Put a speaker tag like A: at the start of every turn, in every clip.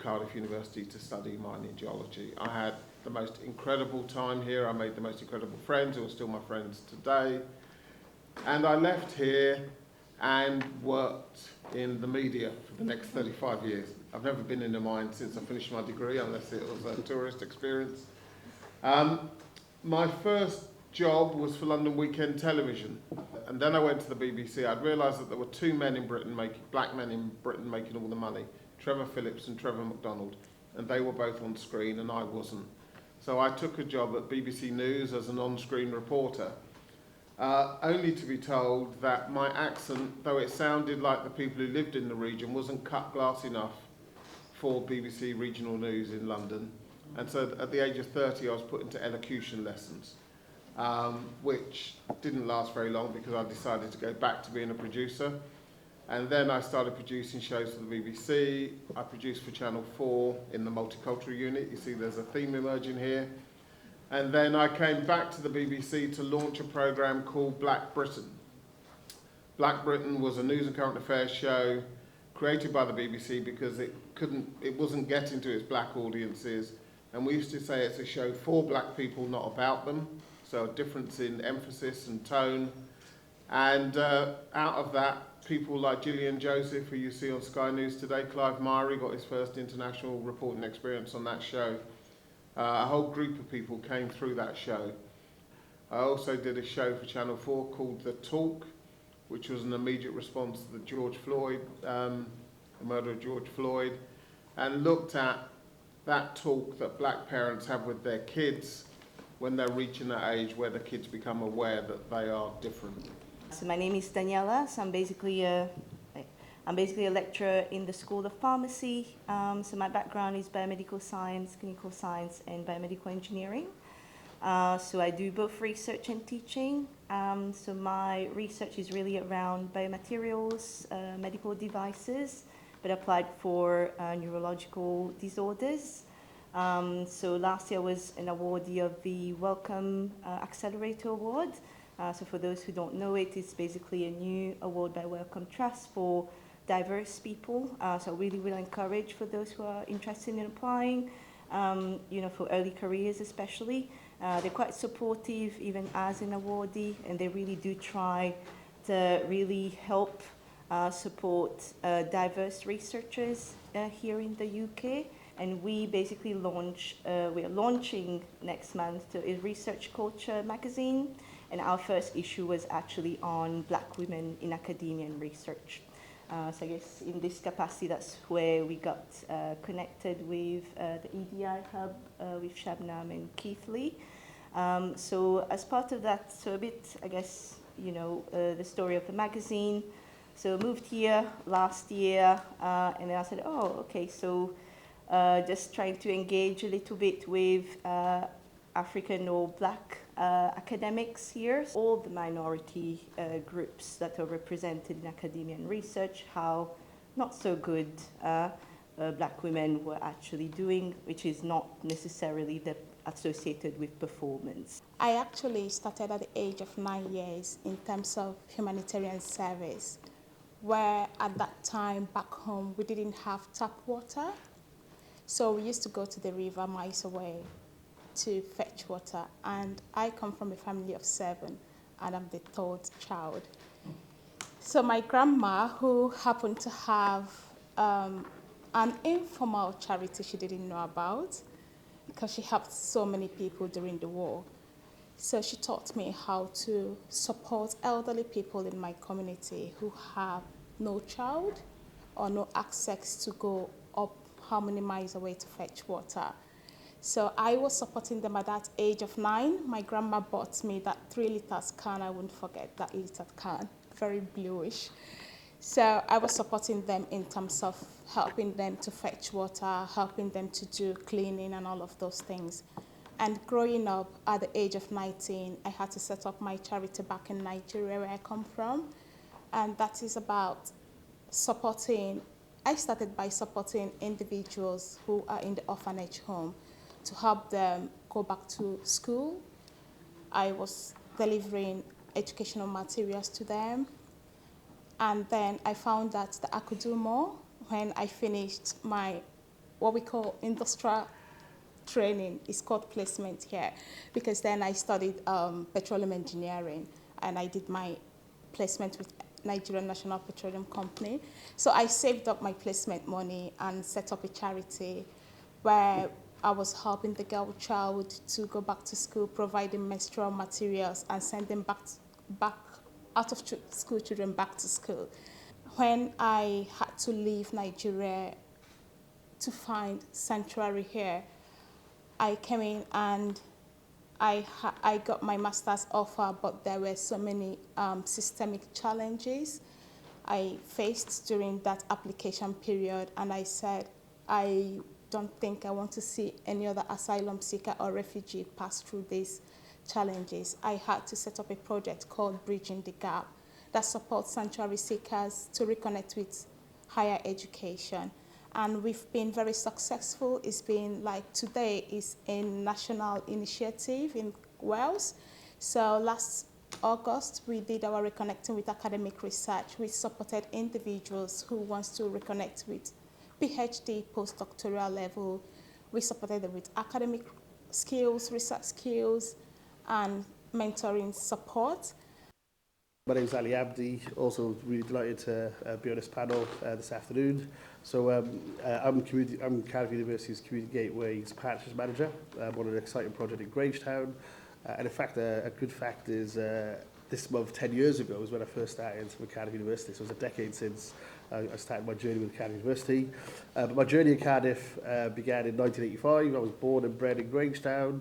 A: Cardiff University to study mining geology. I had the most incredible time here. I made the most incredible friends who are still my friends today. And I left here and worked in the media for the next 35 years. I've never been in a mine since I finished my degree, unless it was a tourist experience. My first job was for London Weekend Television, and then I went to the BBC. I'd realised that there were two men in Britain, black men in Britain, making all the money, Trevor Phillips and Trevor MacDonald, and they were both on screen and I wasn't. So I took a job at BBC News as an on-screen reporter, only to be told that my accent, though it sounded like the people who lived in the region, wasn't cut glass enough for BBC Regional News in London. And so at the age of 30, I was put into elocution lessons, which didn't last very long because I decided to go back to being a producer. And then I started producing shows for the BBC. I produced for Channel 4 in the multicultural unit. You see there's a theme emerging here. And then I came back to the BBC to launch a programme called Black Britain. Black Britain was a news and current affairs show created by the BBC because it wasn't getting to its black audiences. And we used to say it's a show for black people, not about them. So a difference in emphasis and tone. And out of that, people like Gillian Joseph, who you see on Sky News today, Clive Myrie got his first international reporting experience on that show. A whole group of people came through that show. I also did a show for Channel 4 called The Talk, which was an immediate response to the murder of George Floyd, and looked at that talk that black parents have with their kids when they're reaching that age where the kids become aware that they are different.
B: So my name is Daniela. So I'm basically a lecturer in the School of Pharmacy. So my background is biomedical science, clinical science, and biomedical engineering. So I do both research and teaching. So my research is really around biomaterials, medical devices, but applied for neurological disorders. So last year I was an awardee of the Wellcome Accelerator Award. So for those who don't know it, it's basically a new award by Wellcome Trust for diverse people. So I really will encourage for those who are interested in applying, for early careers especially. They're quite supportive even as an awardee, and they really do try to really help support diverse researchers here in the UK. And we basically we're launching next month a research culture magazine. And our first issue was actually on black women in academia and research. So I guess in this capacity, that's where we got connected with the EDI Hub with Shabnam and Keith Lee. So as part of that, so a bit, I guess, the story of the magazine. So moved here last year, and then I said, so just trying to engage a little bit with African or black academics here, all the minority groups that are represented in academia and research, how not so good black women were actually doing, which is not necessarily associated with performance.
C: I actually started at the age of 9 years in terms of humanitarian service, where at that time back home we didn't have tap water. So we used to go to the river miles away to fetch water, and I come from a family of 7 and I'm the 3rd child. So my grandma, who happened to have an informal charity she didn't know about because she helped so many people during the war, so she taught me how to support elderly people in my community who have no child or no access to go up how many miles away to fetch water. So I was supporting them at that age of 9. My grandma bought me that 3 liters can. I won't forget that liter can, very bluish. So I was supporting them in terms of helping them to fetch water, helping them to do cleaning and all of those things. And growing up at the age of 19, I had to set up my charity back in Nigeria, where I come from. And that is about supporting. I started by supporting individuals who are in the orphanage home to help them go back to school. I was delivering educational materials to them. And then I found that I could do more when I finished my what we call industrial training. It's called placement here, because then I studied petroleum engineering, and I did my placement with Nigerian National Petroleum Company. So I saved up my placement money and set up a charity where I was helping the girl child to go back to school, providing menstrual materials and sending back out of school children back to school. When I had to leave Nigeria to find sanctuary here, I came in and I got my master's offer, but there were so many systemic challenges I faced during that application period, and I said, I don't think I want to see any other asylum seeker or refugee pass through these challenges. I had to set up a project called Bridging the Gap that supports sanctuary seekers to reconnect with higher education. And we've been very successful. It's been like today is a national initiative in Wales. So last August, we did our Reconnecting with Academic Research. We supported individuals who wants to reconnect with PhD, postdoctoral level. We supported them with academic skills, research skills, and mentoring support.
D: My name is Abdi, also really delighted to be on this panel this afternoon. So I'm Cardiff University's Community Gateway's Partnerships Manager. I'm on an exciting project in Grangetown. And in fact, a good fact is this month, 10 years ago, was when I first started with Cardiff University. So it was a decade since I started my journey with Cardiff University. But my journey in Cardiff began in 1985. I was born and bred in Grangetown,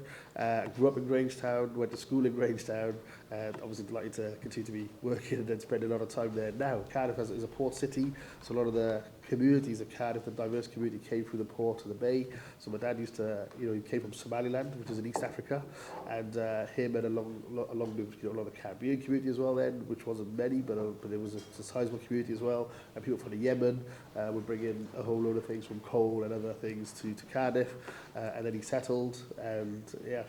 D: grew up in Grangetown, went to school in Grangetown, and obviously delighted to continue to be working and then spending a lot of time there now. Cardiff is a port city, so a lot of the communities of Cardiff, the diverse community, came through the port to the bay. So my dad used to, he came from Somaliland, which is in East Africa, and him and along with a lot of the Caribbean community as well then, which wasn't many, but there was a sizable community as well, and people from the Yemen would bring in a whole load of things from coal and other things to Cardiff, and then he settled, and yeah,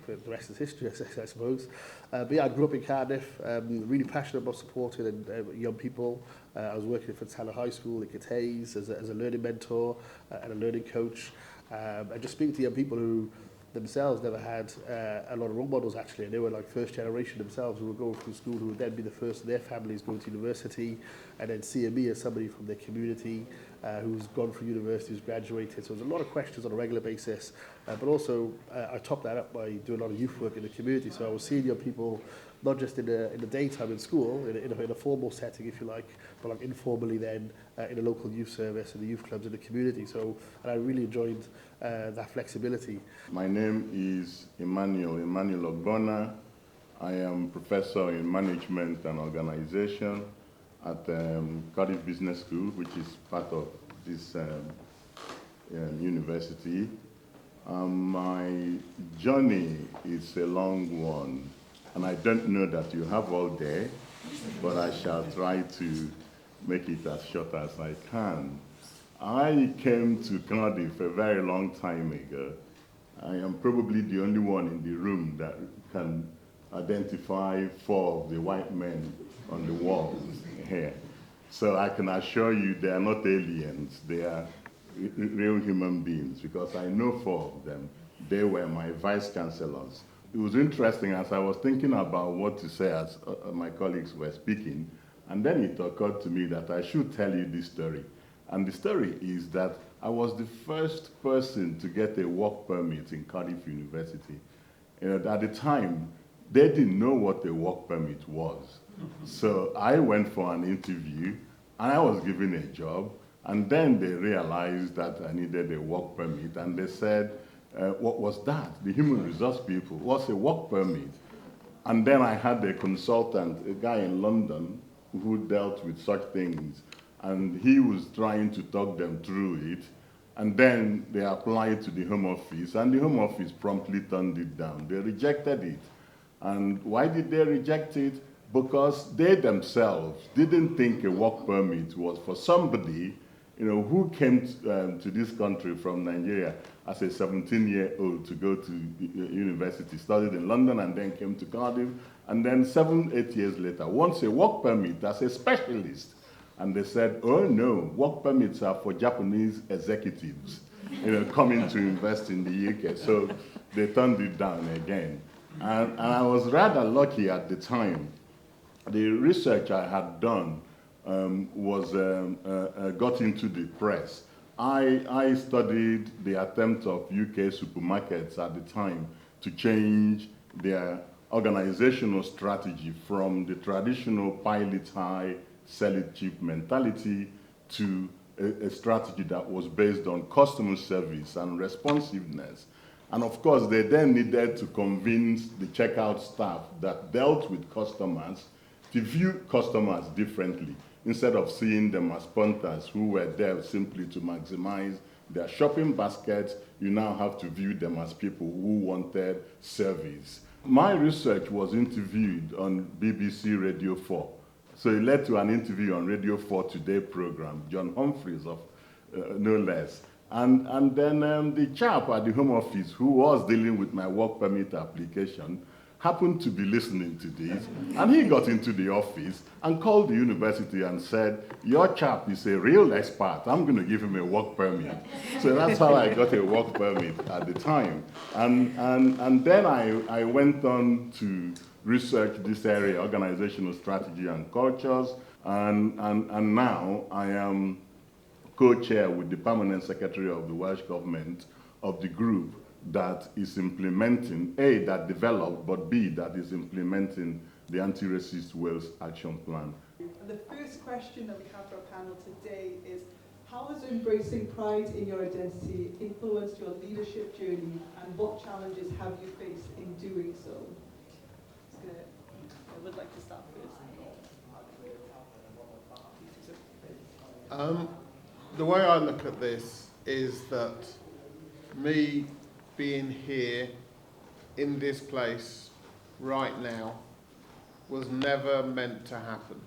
D: the rest is history, I suppose. But yeah, I grew up in Cardiff, really passionate about supporting young people. I was working for Taylor High School in Kitayes as a learning mentor and a learning coach, and just speaking to young people who themselves never had a lot of role models actually, and they were like first generation themselves who were going through school, who would then be the first of their families going to university, and then seeing me as somebody from their community who's gone through university, who's graduated. So there's a lot of questions on a regular basis, but also I topped that up by doing a lot of youth work in the community. So I was seeing young people not just in the daytime in school, in a formal setting, if you like, but like informally then in a local youth service and the youth clubs in the community. So, and I really enjoyed that flexibility.
E: My name is Emmanuel Ogbonna. I am professor in management and organization at Cardiff Business School, which is part of this university. My journey is a long one, and I don't know that you have all day, but I shall try to make it as short as I can. I came to Cardiff a very long time ago. I am probably the only one in the room that can identify 4 of the white men on the walls here. So I can assure you they are not aliens, they are real human beings, because I know 4 of them. They were my vice chancellors. It was interesting as I was thinking about what to say as my colleagues were speaking, and then it occurred to me that I should tell you this story. And the story is that I was the first person to get a work permit in Cardiff University. At the time, they didn't know what a work permit was. So I went for an interview, and I was given a job, and then they realized that I needed a work permit, and they said, what was that? The human resource people, what's a work permit? And then I had a consultant, a guy in London, who dealt with such things, and he was trying to talk them through it, and then they applied to the Home Office, and the Home Office promptly turned it down. They rejected it. And why did they reject it? Because they themselves didn't think a work permit was for somebody who came to this country from Nigeria as a 17-year-old to go to university, studied in London, and then came to Cardiff, and then 7-8 years later wants a work permit as a specialist. And they said, oh no, work permits are for Japanese executives. coming to invest in the UK. So they turned it down again. And I was rather lucky at the time. The research I had done got into the press. I studied the attempt of UK supermarkets at the time to change their organizational strategy from the traditional pilot high, sell it cheap mentality to a strategy that was based on customer service and responsiveness. And of course, they then needed to convince the checkout staff that dealt with customers to view customers differently. Instead of seeing them as punters who were there simply to maximize their shopping baskets, you now have to view them as people who wanted service. My research was interviewed on BBC Radio 4. So it led to an interview on Radio 4 Today program, John Humphreys of no less. And then the chap at the Home Office who was dealing with my work permit application happened to be listening to this, and he got into the office and called the university and said, your chap is a real expert, I'm going to give him a work permit. So that's how I got a work permit at the time. And then I went on to research this area, organizational strategy and cultures, and now I am co-chair with the permanent secretary of the Welsh government of the group that is implementing, A, that developed, but B, that is implementing the Anti-Racist Wales Action Plan.
F: The first question that we have for our panel today is, how has embracing pride in your identity influenced your leadership journey, and what challenges have you faced in doing so? I would like to start first.
A: The way I look at this is that me being here in this place right now was never meant to happen.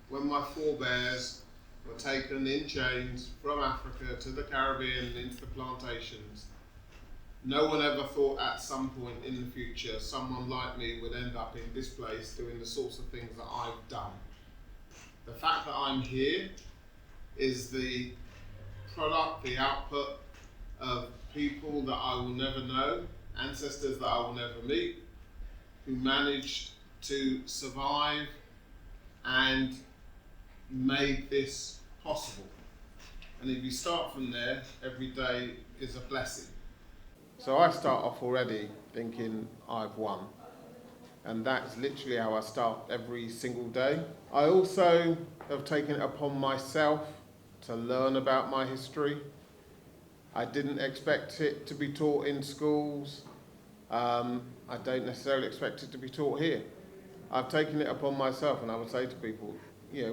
A: When my forebears were taken in chains from Africa to the Caribbean and into the plantations, no one ever thought at some point in the future someone like me would end up in this place doing the sorts of things that I've done. The fact that I'm here is the product, the output of people that I will never know, ancestors that I will never meet, who managed to survive and made this possible. And if you start from there, every day is a blessing. So I start off already thinking I've won. And that's literally how I start every single day. I also have taken it upon myself to learn about my history. I didn't expect it to be taught in schools. I don't necessarily expect it to be taught here. I've taken it upon myself, and I would say to people,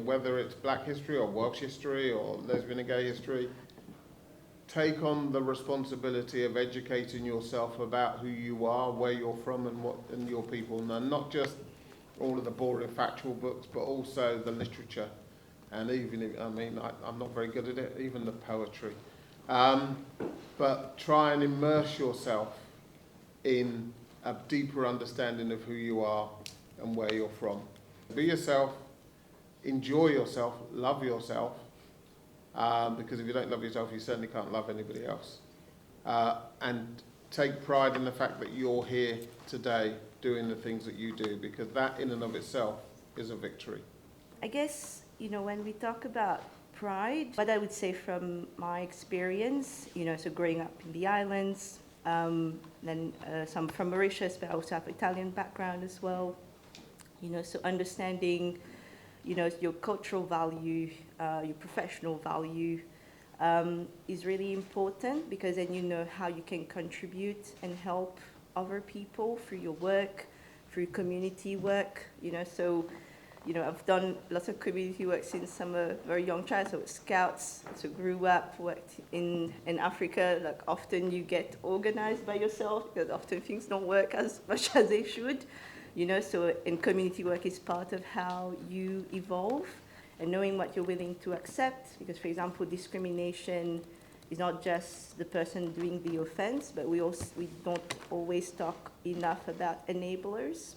A: whether it's black history or Welsh history or lesbian and gay history, take on the responsibility of educating yourself about who you are, where you're from, and your people, and not just all of the boring factual books, but also the literature, and even I'm not very good at it, even the poetry. But try and immerse yourself in a deeper understanding of who you are and where you're from. Be yourself, enjoy yourself, love yourself, because if you don't love yourself, you certainly can't love anybody else. And take pride in the fact that you're here today doing the things that you do, because that in and of itself is a victory.
B: I guess, when we talk about pride, what I would say from my experience, so growing up in the islands, then some from Mauritius, but I also have Italian background as well, so understanding, your cultural value, your professional value is really important, because then you know how you can contribute and help other people through your work, through community work, so I've done lots of community work since I'm a very young child, so scouts, so grew up, worked in Africa. Like often you get organized by yourself, because often things don't work as much as they should, so in community work is part of how you evolve, and knowing what you're willing to accept, because for example, discrimination is not just the person doing the offense, but we don't always talk enough about enablers,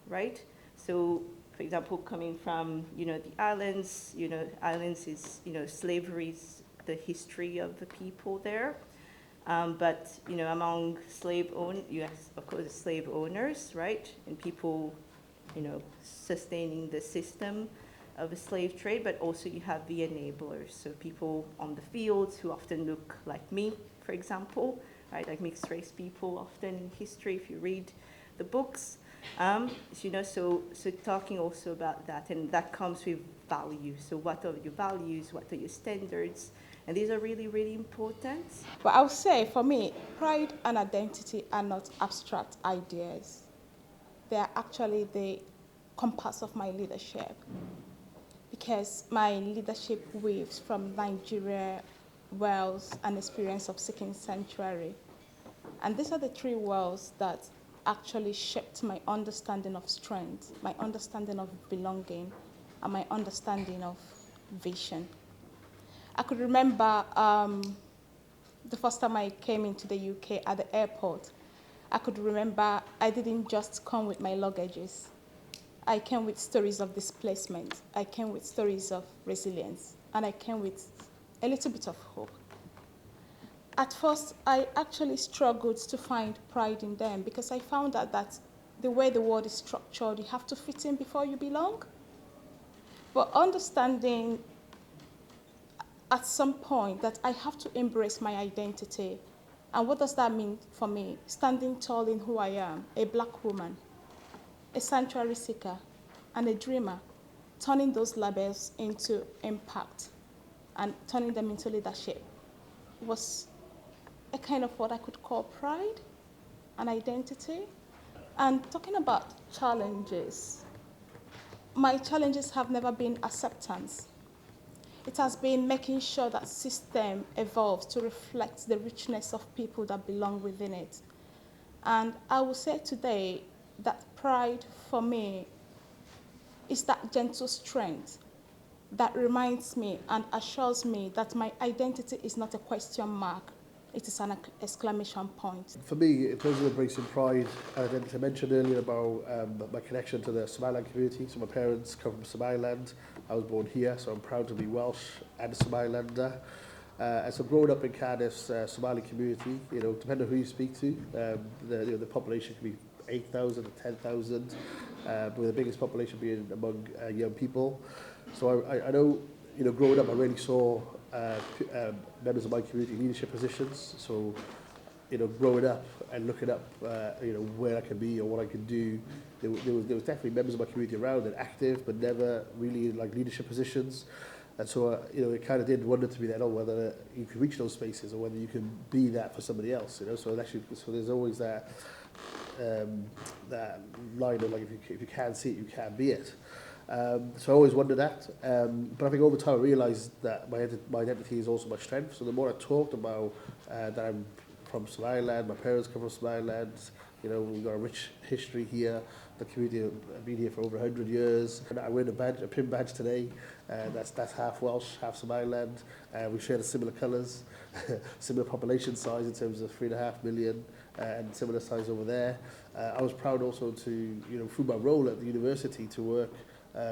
B: right? So, for example, coming from, the islands, islands is, slavery is the history of the people there. But, you know, among yes, of course, slave owners, right? And people, you know, sustaining the system of the slave trade, but also you have the enablers. So people on the fields who often look like me, for example, right? Like mixed race people often in history, if you read the books. You know, so talking also about that, and that comes with values. So what are your values? What are your standards? And these are really, really important.
C: But I would say, for me, pride and identity are not abstract ideas. They are actually the compass of my leadership. Because my leadership weaves from Nigeria, Wales, and experience of seeking sanctuary. And these are the three worlds that actually shaped my understanding of strength, my understanding of belonging, and my understanding of vision. I could remember the first time I came into the UK at the airport. I could remember I didn't just come with my luggages. I came with stories of displacement. I came with stories of resilience. And I came with a little bit of hope. At first, I actually struggled to find pride in them because I found out that the way the world is structured, you have to fit in before you belong. But understanding at some point that I have to embrace my identity. And what does that mean for me? Standing tall in who I am, a black woman, a sanctuary seeker, and a dreamer, turning those labels into impact and turning them into leadership was a kind of what I could call pride and identity. And talking about challenges, my challenges have never been acceptance. It has been making sure that system evolves to reflect the richness of people that belong within it. And I will say today that pride for me is that gentle strength that reminds me and assures me that my identity is not a question mark, it is an exclamation point.
D: For me, in terms of embracing pride, I mentioned earlier about my connection to the Somaliland community. So my parents come from Somaliland. I was born here, so I'm proud to be Welsh and a Somalilander. And so growing up in Cardiff's Somali community, you know, depending on who you speak to, the population can be 8,000 to 10,000, with the biggest population being among young people. So I know, you know, growing up, I really saw members of my community leadership positions. So, you know, growing up and looking up, you know, where I could be or what I could do, there was definitely members of my community around and active, but never really like leadership positions. And so, you know, it kind of did wonder to me then, whether you could reach those spaces or whether you can be that for somebody else, you know. So actually, so there's always that line of like, if you can see it, you can be it. So I always wondered that, but I think over time I realised that my identity is also my strength. So the more I talked about that I'm from Somaliland, my parents come from Somaliland, you know, we've got a rich history here, the community has been here for over 100 years. And I wear a pin badge today, that's half Welsh, half Somaliland. We share the similar colours, similar population size in terms of 3.5 million, and similar size over there. I was proud also to, you know, through my role at the university, to work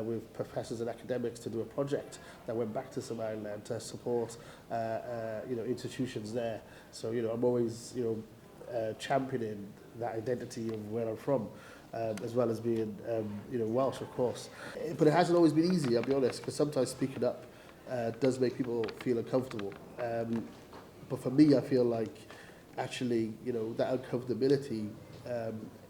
D: with professors and academics to do a project that went back to Somaliland to support, you know, institutions there. So, you know, I'm always, you know, championing that identity of where I'm from, as well as being, you know, Welsh, of course. But it hasn't always been easy, I'll be honest, because sometimes speaking up does make people feel uncomfortable. But for me, I feel like actually, you know, that uncomfortability,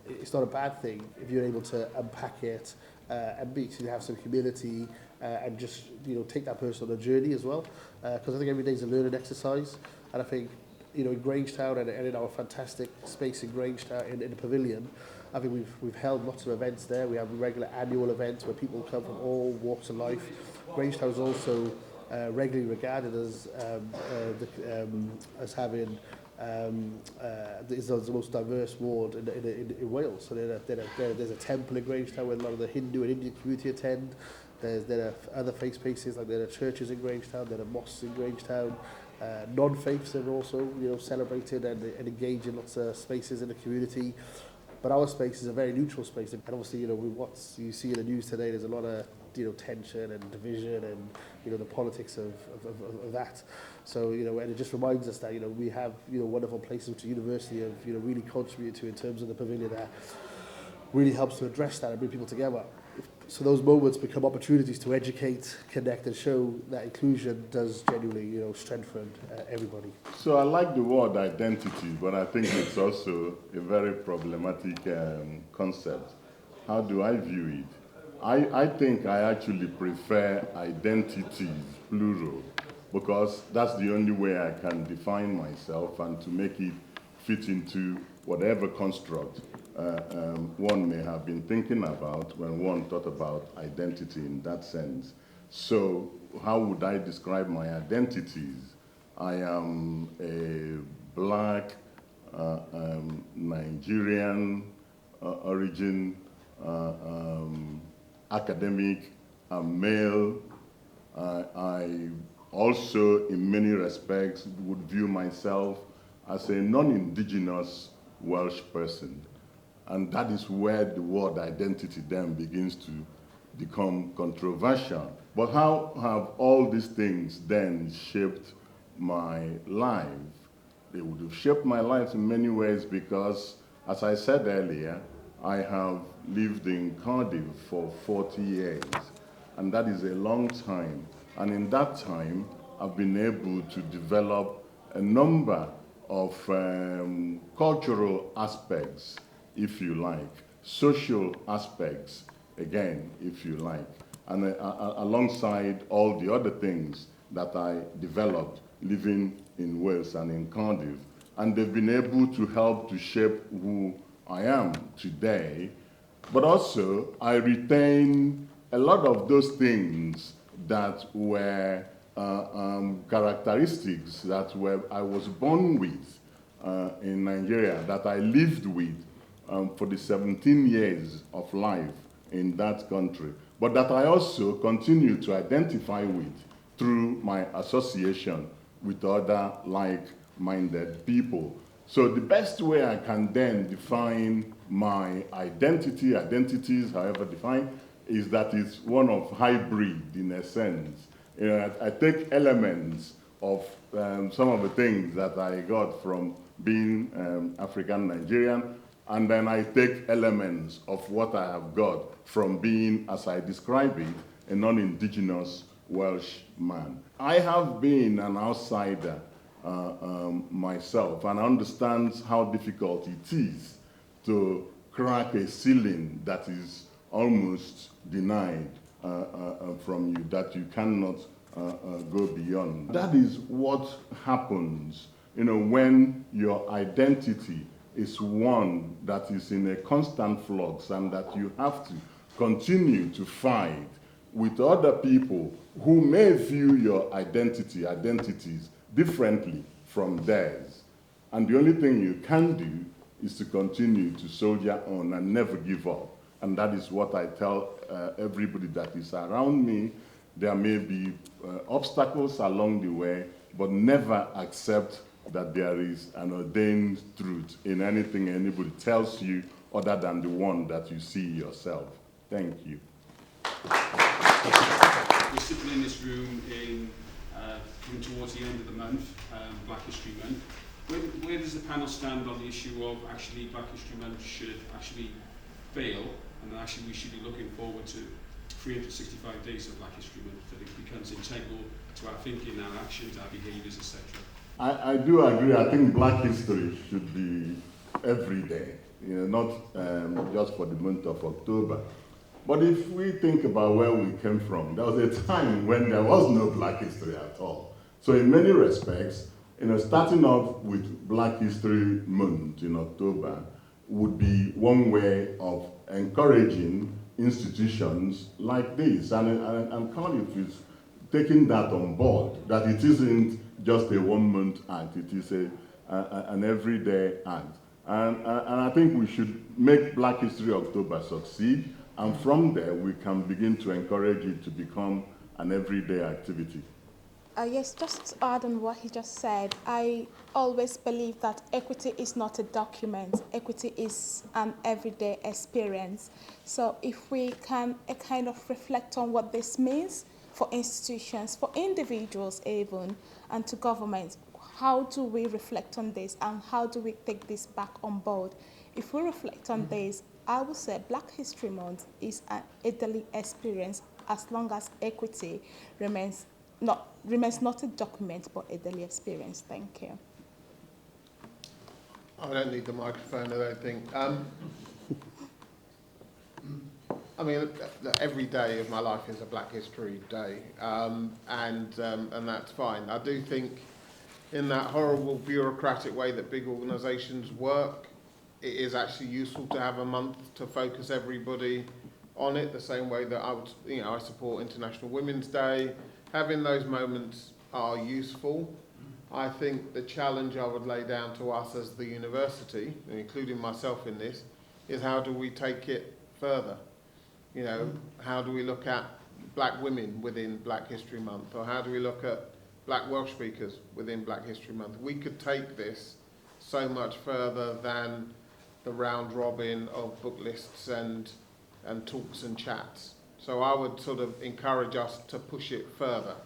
D: it's not a bad thing if you're able to unpack it and basically have some humility and just, you know, take that person on a journey as well. Because I think every day is a learning exercise. And I think, you know, in Grangetown and in our fantastic space in Grangetown, in the pavilion, I think we've held lots of events there. We have regular annual events where people come from all walks of life. Grangetown is also regularly regarded as having is the most diverse ward in Wales. So there's a temple in Grangetown where a lot of the Hindu and Indian community attend. There are other faith spaces, like there are churches in Grangetown, there are mosques in Grangetown. Non-faiths are also, you know, celebrated and engaged in lots of spaces in the community. But our space is a very neutral space. And obviously, you know, with what you see in the news today, there's a lot of tension and division and the politics of that. So and it just reminds us that we have wonderful places to university have really contributed to in terms of the pavilion that really helps to address that and bring people together. So those moments become opportunities to educate, connect, and show that inclusion does genuinely, strengthen everybody.
E: So I like the word identity, but I think it's also a very problematic concept. How do I view it? I think I actually prefer identities, plural, because that's the only way I can define myself and to make it fit into whatever construct one may have been thinking about when one thought about identity in that sense. So how would I describe my identities? I am a black Nigerian origin, academic, male. I also, in many respects, would view myself as a non-indigenous Welsh person. And that is where the word identity then begins to become controversial. But how have all these things then shaped my life? They would have shaped my life in many ways because, as I said earlier, I have lived in Cardiff for 40 years, and that is a long time. And in that time, I've been able to develop a number of cultural aspects, if you like, social aspects, again, if you like, and alongside all the other things that I developed living in Wales and in Cardiff. And they've been able to help to shape who I am today, but also I retain a lot of those things that were characteristics that I was born with in Nigeria, that I lived with for the 17 years of life in that country, but that I also continue to identify with through my association with other like-minded people. So the best way I can then define my identities, however defined, is that it's one of hybrid in a sense. I take elements of some of the things that I got from being African Nigerian, and then I take elements of what I have got from being, as I describe it, a non-indigenous Welsh man. I have been an outsider myself and understands how difficult it is to crack a ceiling that is almost denied from you, that you cannot go beyond. That is what happens, when your identity is one that is in a constant flux and that you have to continue to fight with other people who may view your identities differently from theirs. And the only thing you can do is to continue to soldier on and never give up. And that is what I tell everybody that is around me. There may be obstacles along the way, but never accept that there is an ordained truth in anything anybody tells you other than the one that you see yourself. Thank you.
G: We're sitting in this room coming towards the end of the month, Black History Month. Where does the panel stand on the issue of actually Black History Month should actually fail, and actually we should be looking forward to 365 days of Black History Month, that it becomes integral to our thinking, our actions, our behaviours, etc.?
E: I do agree. I think Black history should be every day, not just for the month of October. But if we think about where we came from, there was a time when there was no Black history at all. So in many respects, starting off with Black History Month in October would be one way of encouraging institutions like this. And Cardiff is taking that on board, that it isn't just a one-month act, it is an everyday act. And I think we should make Black History October succeed, and from there we can begin to encourage it to become an everyday activity.
C: Yes, just to add on what he just said, I always believe that equity is not a document. Equity is an everyday experience. So if we can kind of reflect on what this means for institutions, for individuals even, and to government, how do we reflect on this and how do we take this back on board? If we reflect on this, I would say Black History Month is a daily experience as long as equity remains not a document but a daily experience. Thank you.
A: I don't need the microphone, I don't think. I mean, every day of my life is a Black History Day, and that's fine. I do think in that horrible bureaucratic way that big organisations work, it is actually useful to have a month to focus everybody on it, the same way that I support International Women's Day. Having those moments are useful. I think the challenge I would lay down to us as the university, including myself in this, is how do we take it further? You know, how do we look at Black women within Black History Month, or how do we look at Black Welsh speakers within Black History Month? We could take this so much further than the round robin of book lists and talks and chats. So I would sort of encourage us to push it further.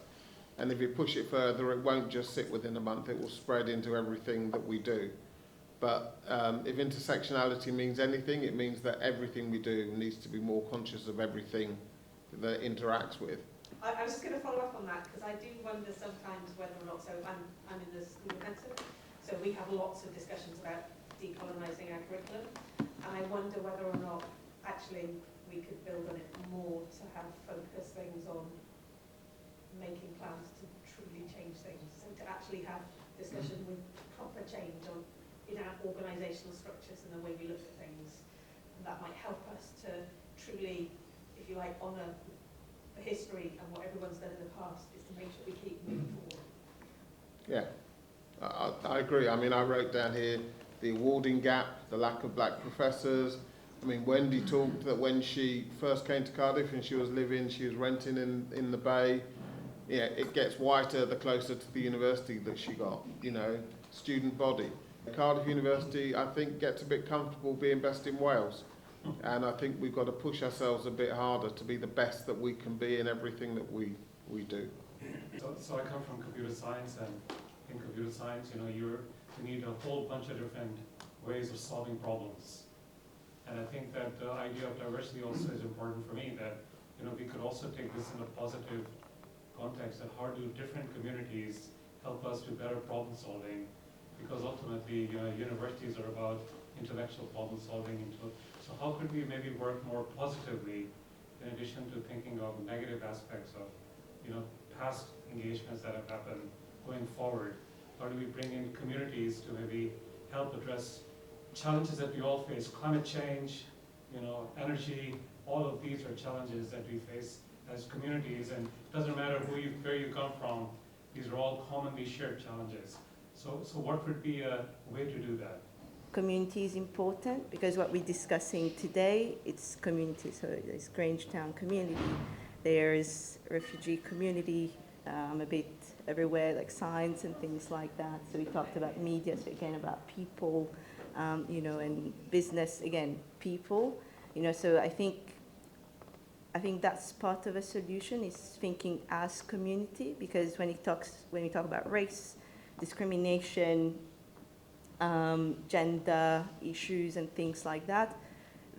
A: And if you push it further, it won't just sit within a month, it will spread into everything that we do. But if intersectionality means anything, it means that everything we do needs to be more conscious of everything that it interacts with.
H: I was just going to follow up on that, because I do wonder sometimes whether or not, so I'm in the school council, so we have lots of discussions about decolonising our curriculum, and I wonder whether or not actually we could build on it more to have focus things on making plans to truly change things. So to actually have discussion with proper change on in our organisational structures and the way we look at things. And that might help us to truly, if you like, honour the history and what everyone's done in the past, is to make sure we keep moving forward.
A: Yeah, I agree. I mean, I wrote down here the awarding gap, the lack of Black professors. I mean, Wendy talked that when she first came to Cardiff and she was renting in the Bay. Yeah, it gets whiter the closer to the university that she got, you know, student body. Cardiff University, I think, gets a bit comfortable being best in Wales. And I think we've got to push ourselves a bit harder to be the best that we can be in everything that we do.
I: So I come from computer science, and in computer science, you know, you need a whole bunch of different ways of solving problems. And I think that the idea of diversity also is important for me, that, you know, we could also take this in a positive context, that how do different communities help us do better problem solving, because ultimately, you know, universities are about intellectual problem solving. So how could we maybe work more positively, in addition to thinking of negative aspects of, you know, past engagements that have happened going forward? How do we bring in communities to maybe help address challenges that we all face? Climate change, you know, energy, all of these are challenges that we face as communities, and it doesn't matter where you come from, these are all commonly shared challenges. So what would be a way to do that?
B: Community is important, because what we're discussing today, it's community. So there's Grangetown community, there's refugee community, a bit everywhere, like science and things like that. So we talked about media, so again about people, you know, and business, again, people, you know. So I think that's part of a solution, is thinking as community, because when we talk about race, discrimination, gender issues and things like that,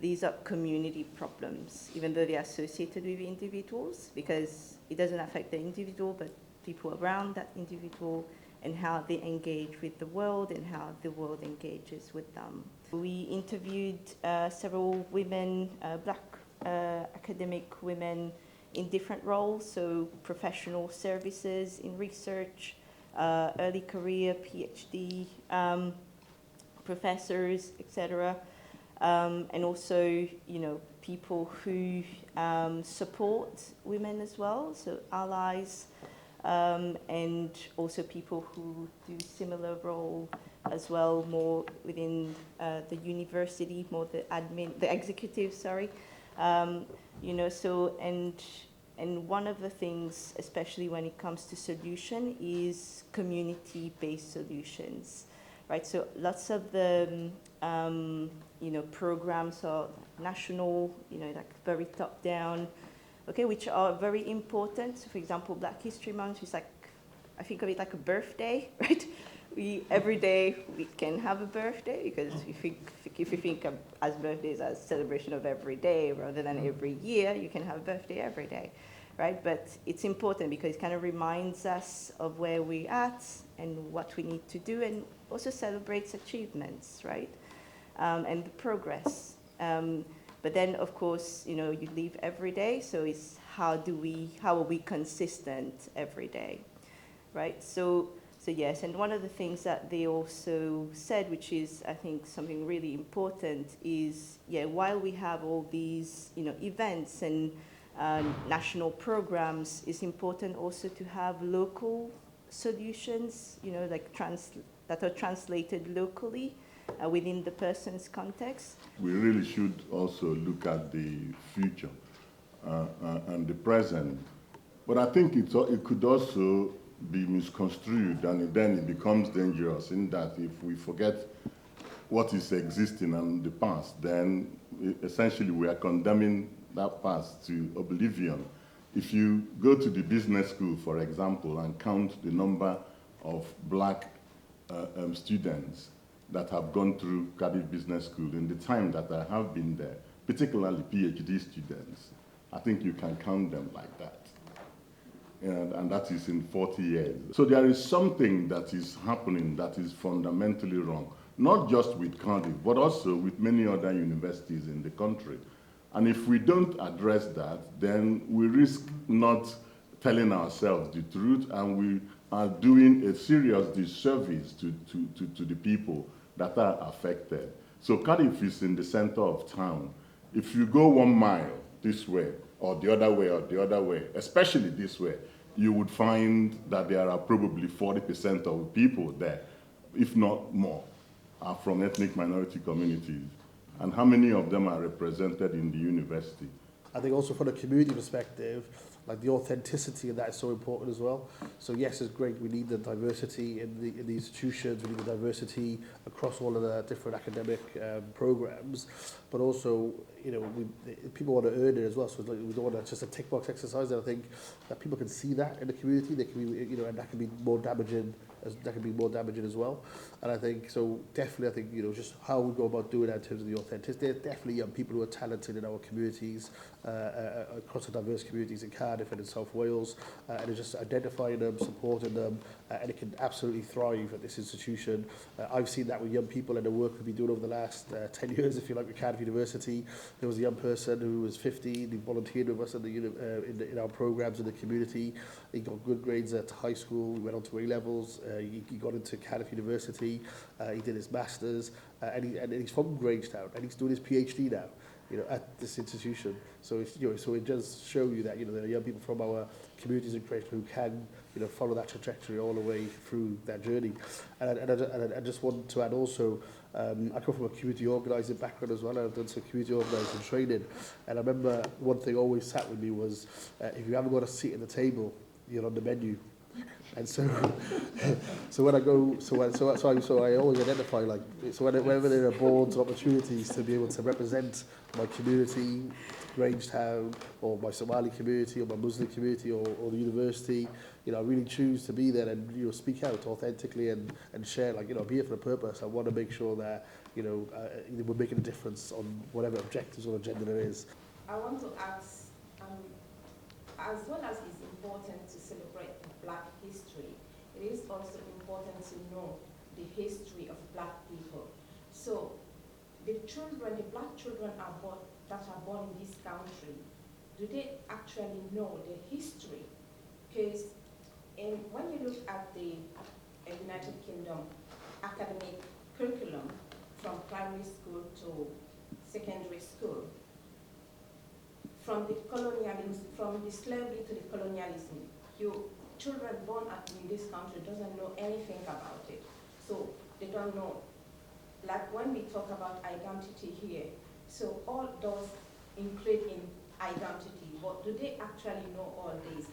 B: these are community problems, even though they're associated with individuals, because it doesn't affect the individual, but people around that individual and how they engage with the world and how the world engages with them. We interviewed several women, Black academic women in different roles, so professional services in research, early career, PhD, professors, etc. And also, you know, people who support women as well, so allies, and also people who do similar role as well, more within the university, more the executive, sorry. You know, so, and And one of the things, especially when it comes to solution, is community-based solutions, right? So lots of the, programs are national, like very top-down, okay, which are very important. So for example, Black History Month is like, I think of it like a birthday, right? Every day we can have a birthday, because if you think of as birthdays as celebration of every day rather than every year, you can have a birthday every day, right? But it's important because it kind of reminds us of where we're at and what we need to do, and also celebrates achievements, right? And the progress. But then, of course, you live every day, so it's how are we consistent every day, right? So yes, and one of the things that they also said, which is, I think, something really important, is, while we have all these, events and national programs, it's important also to have local solutions, that are translated locally within the person's context.
E: We really should also look at the future and the present. But I think it could also be misconstrued, and then it becomes dangerous in that if we forget what is existing in the past, then essentially we are condemning that past to oblivion. If you go to the business school, for example, and count the number of Black students that have gone through Cardiff Business School in the time that I have been there, particularly PhD students, I think you can count them like that. And that is in 40 years. So there is something that is happening that is fundamentally wrong, not just with Cardiff, but also with many other universities in the country. And if we don't address that, then we risk not telling ourselves the truth, and we are doing a serious disservice to the people that are affected. So Cardiff is in the center of town. If you go 1 mile this way, or the other way, or the other way, especially this way, you would find that there are probably 40% of people there, if not more, are from ethnic minority communities. And how many of them are represented in the university?
D: I think also from a community perspective, like the authenticity of that is so important as well. So yes, it's great. We need the diversity in the institutions. We need the diversity across all of the different academic programs. But also, people want to earn it as well. So we don't want to just a tick box exercise. And I think that people can see that in the community. They can be, and that can be more damaging. That can be more damaging as well. And I think so. Definitely, I think just how we go about doing that in terms of the authenticity. There's definitely young people who are talented in our communities, across the diverse communities in Cardiff and in South Wales, and it's just identifying them, supporting them, and it can absolutely thrive at this institution. I've seen that with young people and the work we've been doing over the last 10 years, if you like, with Cardiff University. There was a young person who was 15, he volunteered with us in our programs in the community. He got good grades at high school, he went on to A-levels, he got into Cardiff University, he did his Masters, and he's from Grangetown, and he's doing his PhD now, at this institution. So it's, so it does show you that, there are young people from our communities in Grangetown who can, follow that trajectory all the way through that journey. And I just want to add also, I come from a community organising background as well. I've done some community organising training, and I remember one thing always sat with me was, if you haven't got a seat at the table, you're on the menu. And so when I go, so I always identify, like, so whenever there are boards or opportunities to be able to represent my community, Grangetown, or my Somali community, or my Muslim community, or the university, I really choose to be there and speak out authentically and share, like, I'm here for a purpose. I want to make sure that we're making a difference on whatever objectives or agenda there is.
J: I want to ask, as well as it's important to celebrate Black history, it is also important to know the history of Black people. So the Black children that are born in this country, do they actually know the history? Because when you look at the United Kingdom academic curriculum from primary school to secondary school, from the colonialism, from the slavery to the colonialism, children born in this country doesn't know anything about it. So they don't know, like when we talk about identity here, so all those include in identity, but do they actually know all this?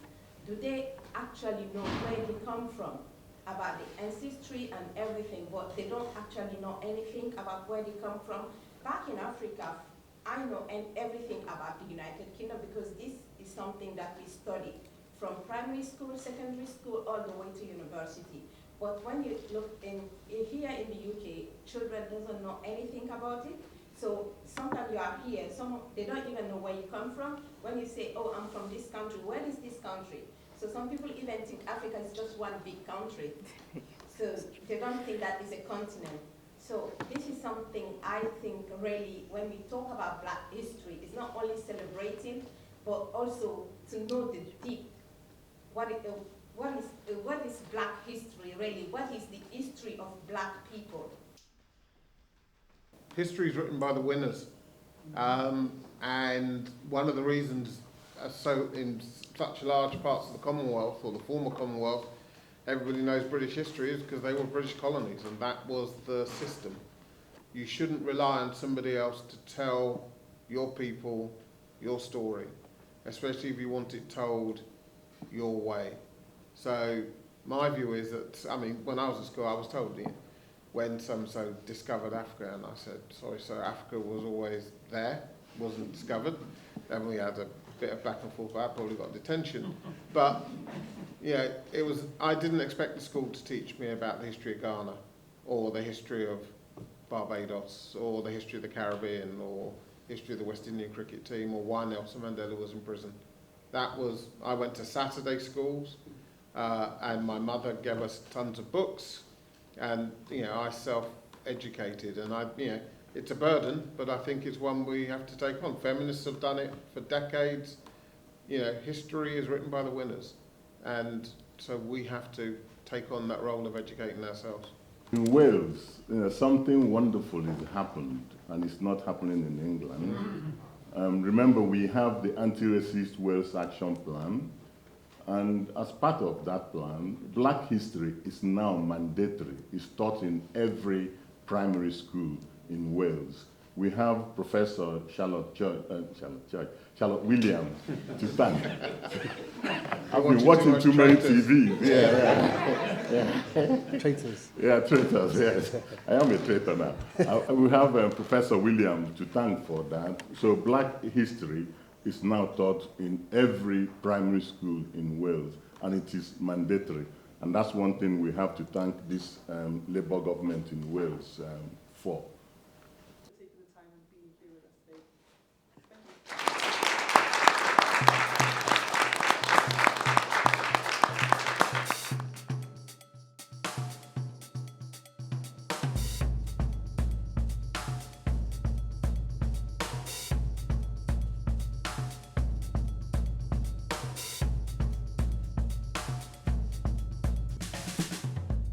J: Do they actually know where they come from, about the ancestry and everything, but they don't actually know anything about where they come from? Back in Africa, I know everything about the United Kingdom because this is something that we study from primary school, secondary school, all the way to university. But when you look here in the UK, children doesn't know anything about it. So sometimes you are here, they don't even know where you come from. When you say, oh, I'm from this country, where is this country? So some people even think Africa is just one big country. So they don't think that is a continent. So this is something I think really, when we talk about Black history, it's not only celebrating, but also to know the deep, what is Black history really? What is the history of Black people?
A: History is written by the winners. And one of the reasons, so in such large parts of the Commonwealth, or the former Commonwealth, everybody knows British history is because they were British colonies, and that was the system. You shouldn't rely on somebody else to tell your people your story, especially if you want it told your way. So my view is that, I mean, when I was at school, I was told, when so-and-so discovered Africa, and I said, sorry, sir, Africa was always there, wasn't discovered. Then we had a bit of back and forth, I probably got detention. But, yeah, I didn't expect the school to teach me about the history of Ghana, or the history of Barbados, or the history of the Caribbean, or history of the West Indian cricket team, or why Nelson Mandela was in prison. I went to Saturday schools, and my mother gave us tons of books, and I self-educated, and it's a burden, but I think it's one we have to take on. Feminists have done it for decades. History is written by the winners, and so we have to take on that role of educating ourselves.
E: In Wales, something wonderful has happened, and it's not happening in England. Remember, we have the Anti-Racist Wales Action Plan, and as part of that plan, Black history is now mandatory. It's taught in every primary school in Wales. We have Professor Charlotte Williams to thank. I've been watching too many TVs. Yeah.
D: Traitors.
E: Yeah, traitors, yes. I am a traitor now. We have Professor Williams to thank for that. So Black history is now taught in every primary school in Wales, and it is mandatory. And that's one thing we have to thank this Labour government in Wales for.